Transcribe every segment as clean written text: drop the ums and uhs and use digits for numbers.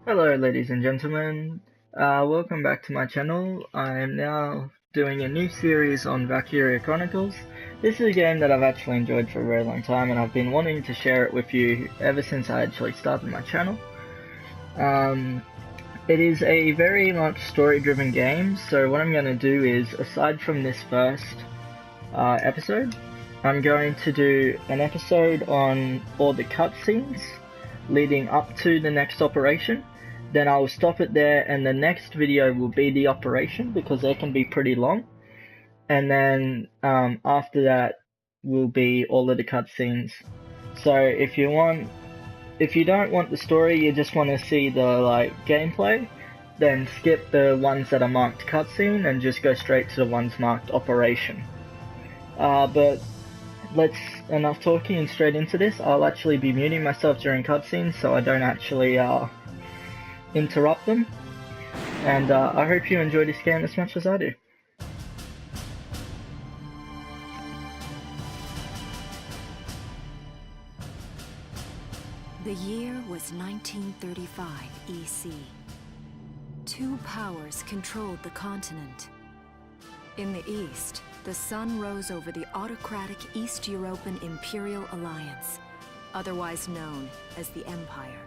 Hello ladies and gentlemen, welcome back to my channel. I am now doing a new series on Valkyria Chronicles. This is a game that I've actually enjoyed for a very long time and I've been wanting to share it with you ever since I actually started my channel. It is a very much story driven game, so what I'm going to do is, aside from this first episode, I'm going to do an episode on all the cutscenes leading up to the next operation. Then I will stop it there, and the next video will be the operation because they can be pretty long. And then after that will be all of the cutscenes. So if you don't want the story, you just want to see the gameplay, then skip the ones that are marked cutscene and just go straight to the ones marked operation. But enough talking and straight into this. I'll actually be muting myself during cutscenes so I don't actually interrupt them. And I hope you enjoy this game as much as I do. The year was 1935 EC. Two powers controlled the continent. In the east, the sun rose over the autocratic East European Imperial Alliance, otherwise known as the Empire.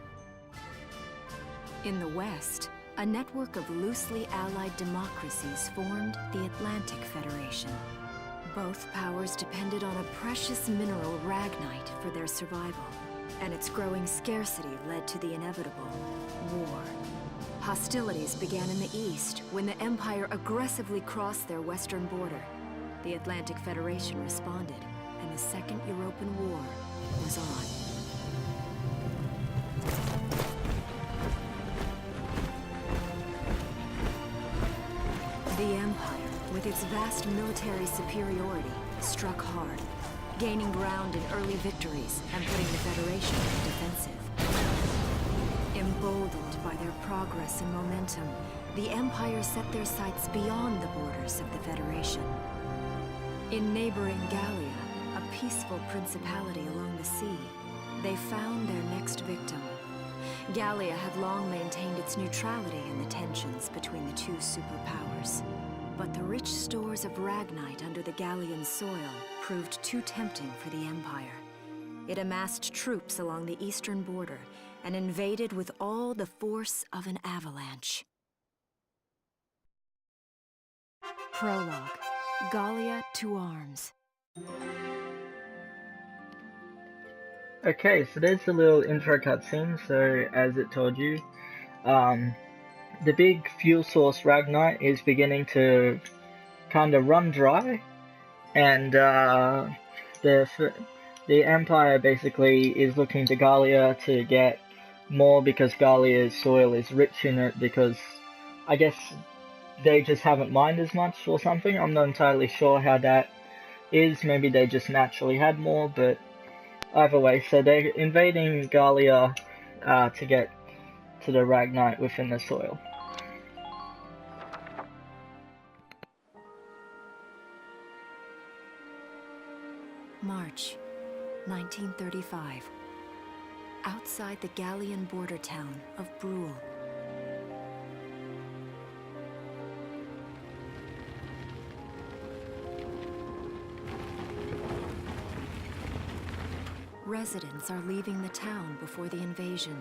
In the west, a network of loosely allied democracies formed the Atlantic Federation. Both powers depended on a precious mineral, ragnite, for their survival, and its growing scarcity led to the inevitable war. Hostilities began in the east when the Empire aggressively crossed their western border. The Atlantic Federation responded, and the Second European War was on. The Empire, with its vast military superiority, struck hard, gaining ground in early victories and putting the Federation on the defensive. Emboldened by their progress and momentum, the Empire set their sights beyond the borders of the Federation. In neighboring Gallia, a peaceful principality along the sea, they found their next victim. Gallia had long maintained its neutrality in the tensions between the two superpowers. But the rich stores of ragnite under the Gallian soil proved too tempting for the Empire. It amassed troops along the eastern border and invaded with all the force of an avalanche. Prologue. Gallia to arms. Okay, so there's a little intro cutscene. So as it told you, the big fuel source ragnite is beginning to kind of run dry, and the Empire basically is looking to Gallia to get more because Gallia's soil is rich in it, because I guess they just haven't mined as much or something. I'm not entirely sure how that is. Maybe they just naturally had more, but either way, so they're invading Gallia to get to the ragnite within the soil. March 1935. Outside the Gallian border town of Brule. Residents are leaving the town before the invasion,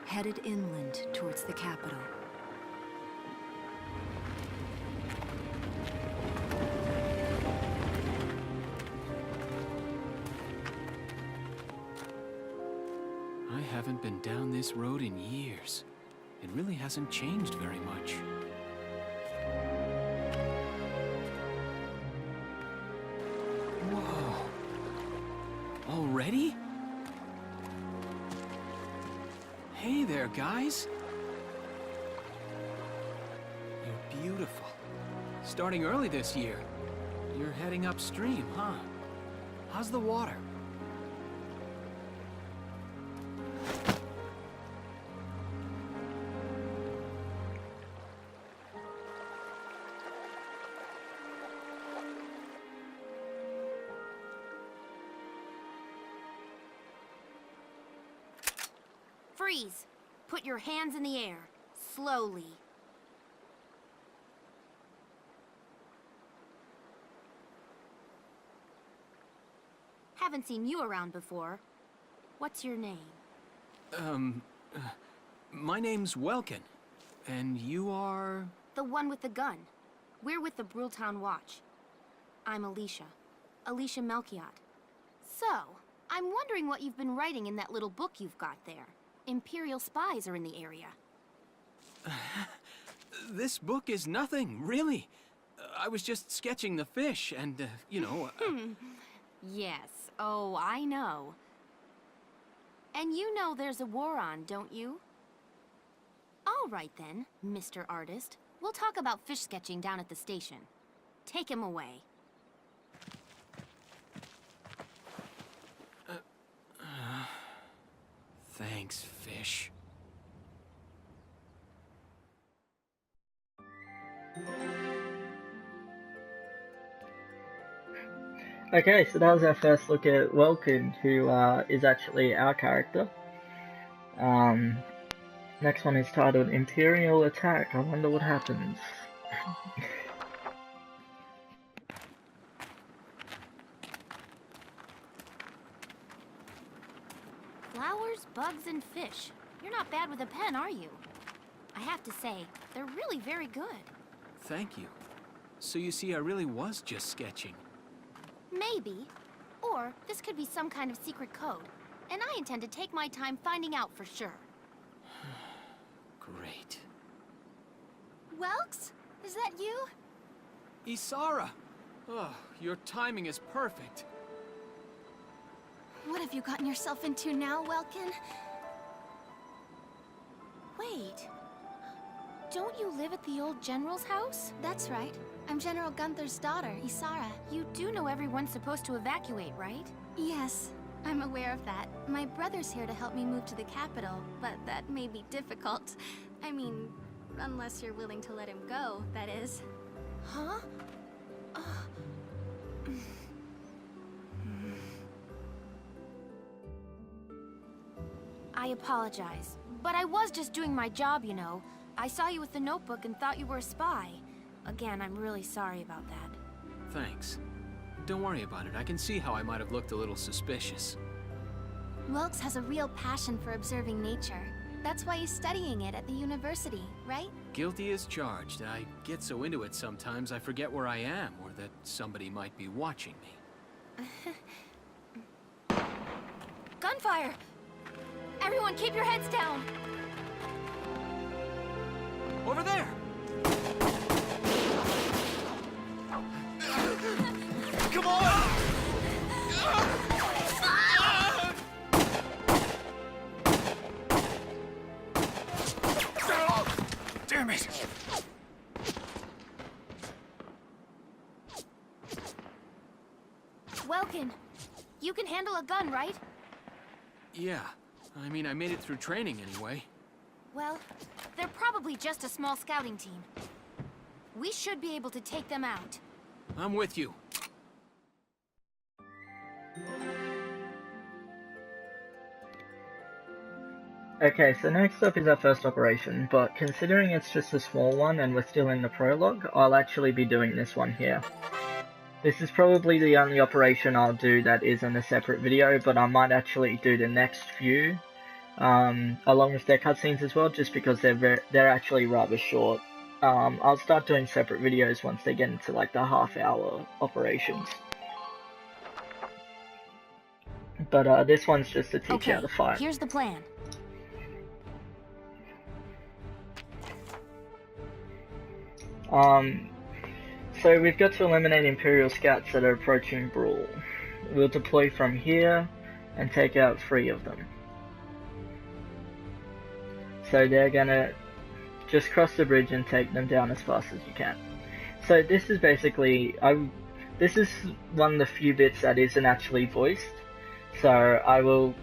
headed inland towards the capital. I haven't been down this road in years. It really hasn't changed very much. Whoa! Already? Hey there, guys! You're beautiful. Starting early this year. You're heading upstream, huh? How's the water? Freeze! Put your hands in the air. Slowly. Haven't seen you around before. What's your name? My name's Welkin. And you are... The one with the gun. We're with the Bruletown Watch. I'm Alicia. Alicia Melchiot. So, I'm wondering what you've been writing in that little book you've got there. Imperial spies are in the area. This book is nothing, really. I was just sketching the fish, and, you know... Yes. Oh, I know. And you know there's a war on, don't you? All right then, Mr. Artist. We'll talk about fish sketching down at the station. Take him away. Thanks, fish. Okay, so that was our first look at Welkin, who is actually our character. Next one is titled Imperial Attack. I wonder what happens. Flowers, bugs, and fish. You're not bad with a pen, are you? I have to say, they're really very good. Thank you. So you see, I really was just sketching. Maybe. Or this could be some kind of secret code. And I intend to take my time finding out for sure. Great. Welks? Is that you? Isara! Oh, your timing is perfect. What have you gotten yourself into now, Welkin? Wait. Don't you live at the old General's house? That's right. I'm General Gunther's daughter, Isara. You do know everyone's supposed to evacuate, right? Yes, I'm aware of that. My brother's here to help me move to the capital, but that may be difficult. I mean, unless you're willing to let him go, that is. Huh? I apologize, but I was just doing my job, you know. I saw you with the notebook and thought you were a spy. Again, I'm really sorry about that. Thanks. Don't worry about it. I can see how I might have looked a little suspicious. Welks has a real passion for observing nature. That's why he's studying it at the university, right? Guilty as charged. I get so into it sometimes I forget where I am, or that somebody might be watching me. Gunfire! Everyone keep your heads down! Over there! Come on! Damn it! Welkin, you can handle a gun, right? Yeah. I mean, I made it through training anyway. Well, they're probably just a small scouting team. We should be able to take them out. I'm with you. Okay, so next up is our first operation, but considering it's just a small one and we're still in the prologue, I'll actually be doing this one here. This is probably the only operation I'll do that isn't a separate video, but I might actually do the next few, along with their cutscenes as well, just because they're actually rather short. I'll start doing separate videos once they get into like the half-hour operations. But this one's just to teach you how to fight. Here's the plan. So we've got to eliminate Imperial scouts that are approaching Brule. We'll deploy from here and take out 3 of them. So they're gonna just cross the bridge and take them down as fast as you can. So this is basically, this is one of the few bits that isn't actually voiced. So I will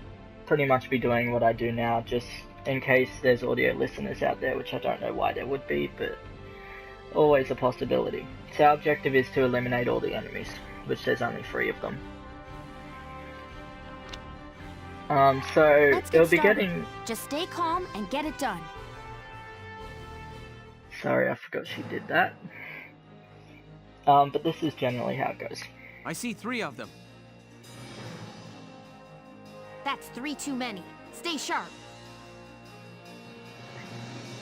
pretty much be doing what I do now, just in case there's audio listeners out there, which I don't know why there would be, but always a possibility. So our objective is to eliminate all the enemies, which there's only 3 of them. So Let's it'll get be started. getting... Just stay calm and get it done. Sorry, I forgot she did that. But this is generally how it goes. I see 3 of them. That's 3 too many. Stay sharp.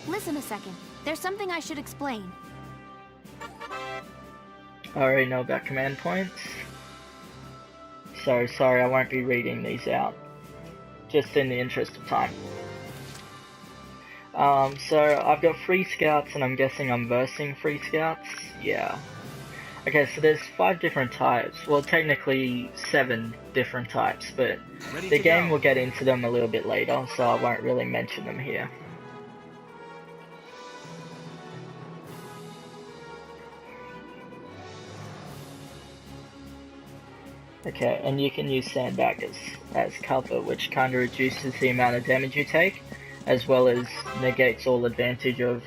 Listen a second. There's something I should explain. I already know about command points. So sorry, I won't be reading these out. Just in the interest of time. So I've got 3 scouts and I'm guessing I'm versing 3 scouts. Yeah. Okay, so there's 5 different types. Well, technically 7 different types, but the game will get into them a little bit later, so I won't really mention them here. Okay, and you can use sandbaggers as cover, which kind of reduces the amount of damage you take, as well as negates all advantage of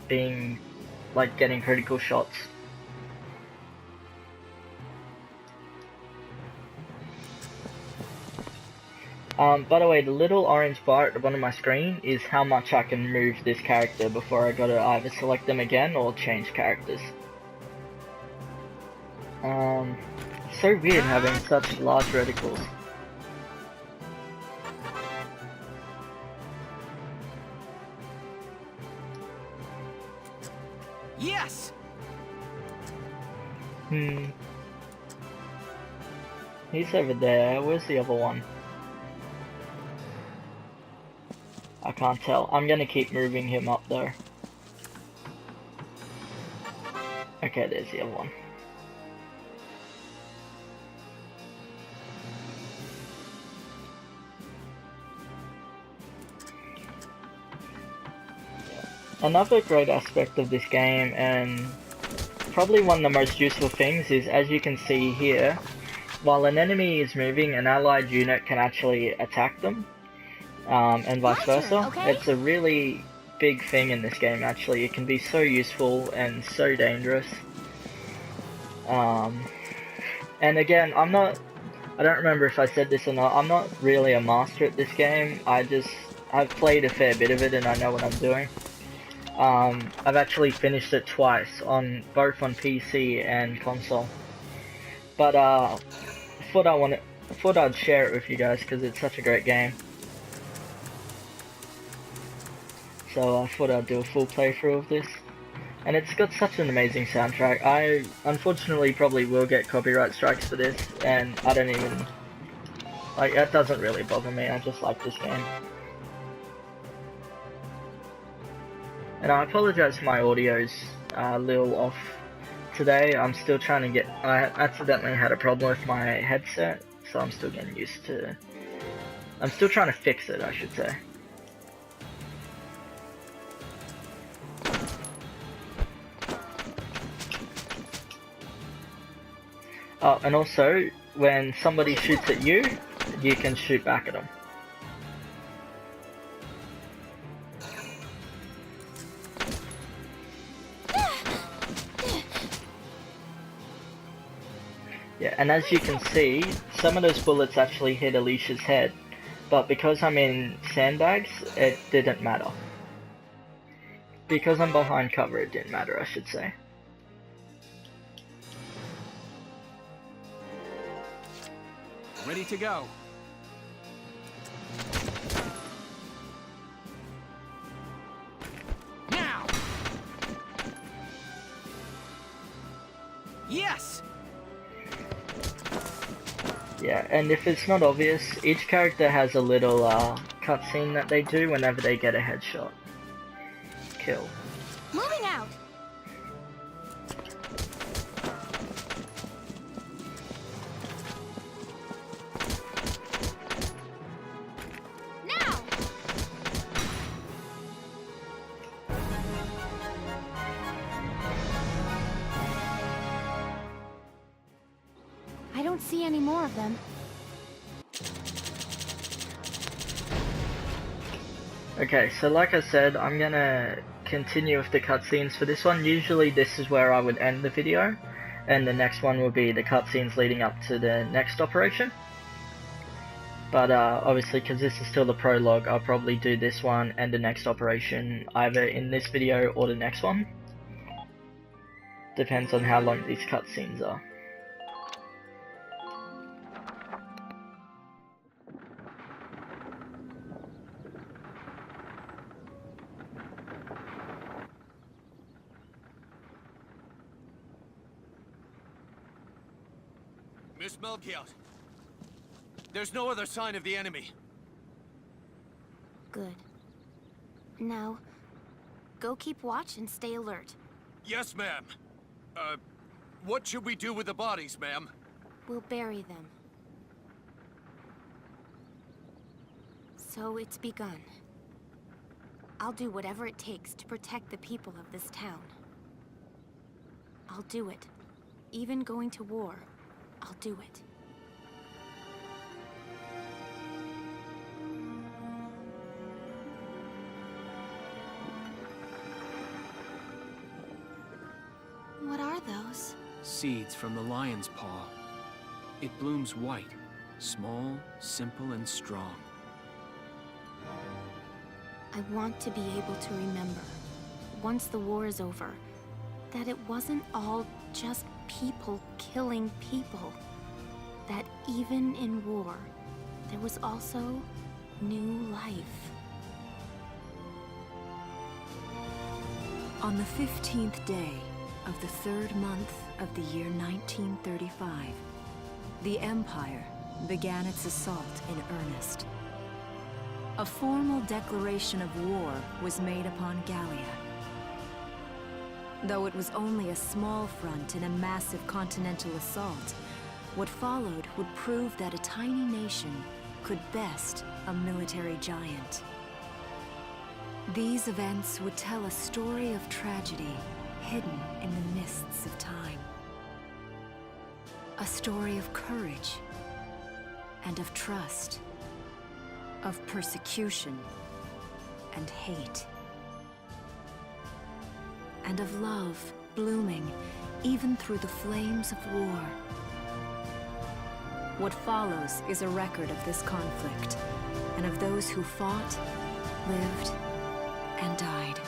being, like, getting critical shots. By the way, the little orange bar at the bottom of my screen is how much I can move this character before I gotta either select them again or change characters. It's so weird having such large reticles. Yes! He's over there. Where's the other one? I can't tell. I'm gonna keep moving him up though. Okay, there's the other one. Another great aspect of this game, and probably one of the most useful things, is as you can see here, while an enemy is moving, an allied unit can actually attack them, and vice versa. Okay. It's a really big thing in this game actually. It can be so useful and so dangerous. And again, I don't remember if I said this or not, I'm not really a master at this game. I've played a fair bit of it and I know what I'm doing. I've actually finished it twice, both on PC and console. But I thought I'd share it with you guys because it's such a great game. So I thought I'd do a full playthrough of this. And it's got such an amazing soundtrack. I unfortunately probably will get copyright strikes for this, and I don't even... like, that doesn't really bother me, I just like this game. And I apologize for my audio's a little off today. I'm still trying to get... I accidentally had a problem with my headset, so I'm still getting used to... I'm still trying to fix it, I should say. Oh, and also, when somebody shoots at you, you can shoot back at them. Yeah, and as you can see, some of those bullets actually hit Alicia's head, but because I'm in sandbags, it didn't matter. Because I'm behind cover, it didn't matter, I should say. Ready to go. Now! Yes! Yeah, and if it's not obvious, each character has a little cutscene that they do whenever they get a headshot. Kill. Moving out. Now. I don't see any more of them. Okay, so like I said, I'm gonna continue with the cutscenes for this one. Usually this is where I would end the video, and the next one will be the cutscenes leading up to the next operation. But obviously, because this is still the prologue, I'll probably do this one and the next operation either in this video or the next one. Depends on how long these cutscenes are. Miss Melchiot, there's no other sign of the enemy. Good. Now, go keep watch and stay alert. Yes, ma'am. What should we do with the bodies, ma'am? We'll bury them. So it's begun. I'll do whatever it takes to protect the people of this town. I'll do it. Even going to war, I'll do it. What are those? Seeds from the lion's paw. It blooms white, small, simple, and strong. I want to be able to remember, once the war is over, that it wasn't all just people killing people. That even in war, there was also new life. On the 15th day of the 3rd month of the year 1935, the Empire began its assault in earnest. A formal declaration of war was made upon Gallia. Though it was only a small front in a massive continental assault, what followed would prove that a tiny nation could best a military giant. These events would tell a story of tragedy hidden in the mists of time. A story of courage and of trust, of persecution and hate, and of love blooming even through the flames of war. What follows is a record of this conflict, and of those who fought, lived, and died.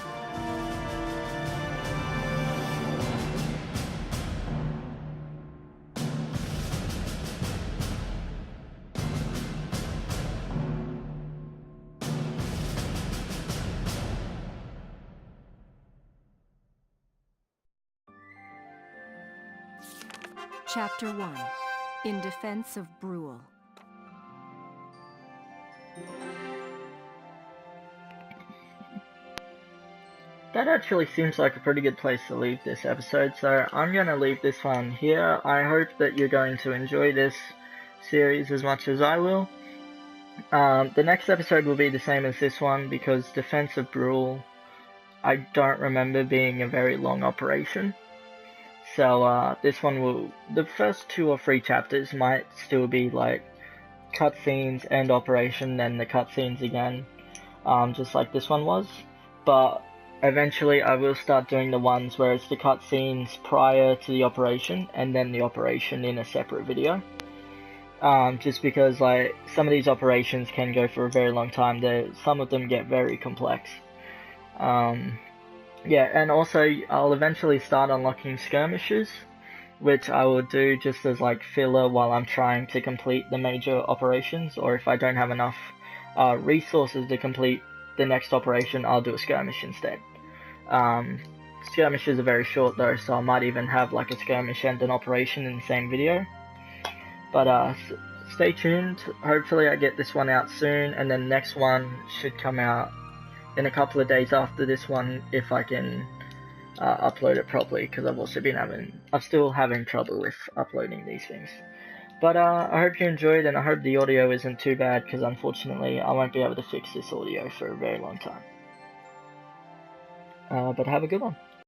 Chapter 1. In Defense of Brule. That actually seems like a pretty good place to leave this episode, so I'm going to leave this one here. I hope that you're going to enjoy this series as much as I will. The next episode will be the same as this one, because Defense of Brule, I don't remember being a very long operation. So this one will, the first 2 or 3 chapters might still be like cutscenes and operation, then the cutscenes again, just like this one was. But eventually I will start doing the ones where it's the cutscenes prior to the operation and then the operation in a separate video. Just because like some of these operations can go for a very long time. Some of them get very complex. Yeah, and also I'll eventually start unlocking skirmishes, which I will do just as like filler while I'm trying to complete the major operations, or if I don't have enough resources to complete the next operation, I'll do a skirmish instead. Skirmishes are very short though, so I might even have like a skirmish and an operation in the same video. But stay tuned, hopefully I get this one out soon, and then next one should come out in a couple of days after this one, if I can upload it properly, because I'm still having trouble with uploading these things. But I hope you enjoyed, and I hope the audio isn't too bad, because unfortunately I won't be able to fix this audio for a very long time. But have a good one.